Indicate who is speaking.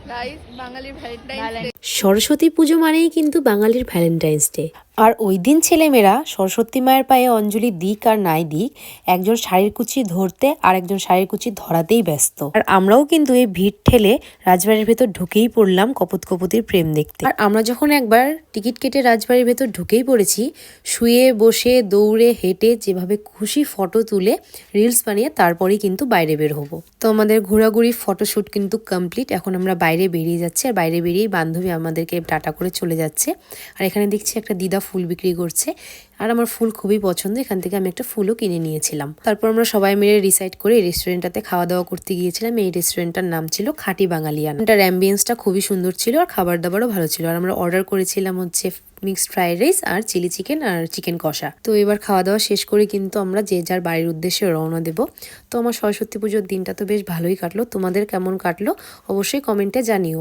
Speaker 1: Guys বাঙালির Valentine's day.
Speaker 2: Saraswati পুজো মানেই কিন্তু বাঙালির ভ্যালেন্টাইন্স ডে। আর ওই দিন ছেলেমেয়েরা সরস্বতী মায়ের পায়ে অঞ্জলি দিক আর নাই দিক, একজন শাড়ির কুচি ধরতে আর একজন শাড়ির কুচি ধরাতেই ব্যস্ত। আর আমরাও কিন্তু এই ভিড় ঠেলে রাজবাড়ির ভেতর ঢুকেই পড়লাম কপত কপতির প্রেম দেখতে। আর আমরা যখন একবার টিকিট কেটে রাজবাড়ির ভেতর ঢুকেই পড়েছি, শুয়ে বসে দৌড়ে হেঁটে যেভাবে খুশি ফটো তুলে রিলস বানিয়ে তারপরেই কিন্তু বাইরে বের হবো। তো আমাদের ঘোরাঘুরি ফটোশ্যুট কিন্তু কমপ্লিট। এখন আমরা বাইরে বেরিয়ে যাচ্ছি, আর বাইরে বেরিয়েই বান্ধবী আমাদেরকে টাটা করে চলে যাচ্ছে। আর এখানে দেখছি একটা দিদা ফুল বিক্রি করছে, আর আমার ফুল খুবই পছন্দ। এখান থেকে আমি একটা ফুলও কিনে নিয়েছিলাম। তারপর আমরা সবাই মিলে ডিসাইড করে এই রেস্টুরেন্টটাতে খাওয়া দাওয়া করতে গিয়েছিলাম। এই রেস্টুরেন্টটার নাম ছিল খাঁটি বাঙালিয়ান। এটার অ্যাম্বিয়েন্সটা খুবই সুন্দর ছিল, আর খাবার দাবারও ভালো ছিল। আর আমরা অর্ডার করেছিলাম হচ্ছে মিক্সড ফ্রাইড রাইস আর চিলি চিকেন আর চিকেন কষা। তো এবার খাওয়া দাওয়া শেষ করে কিন্তু আমরা যে যার বাড়ির উদ্দেশ্যে রওনা দেব। তো আমার সরস্বতী পুজোর দিনটা তো বেশ ভালোই কাটলো। তোমাদের কেমন কাটলো অবশ্যই কমেন্টে জানিও।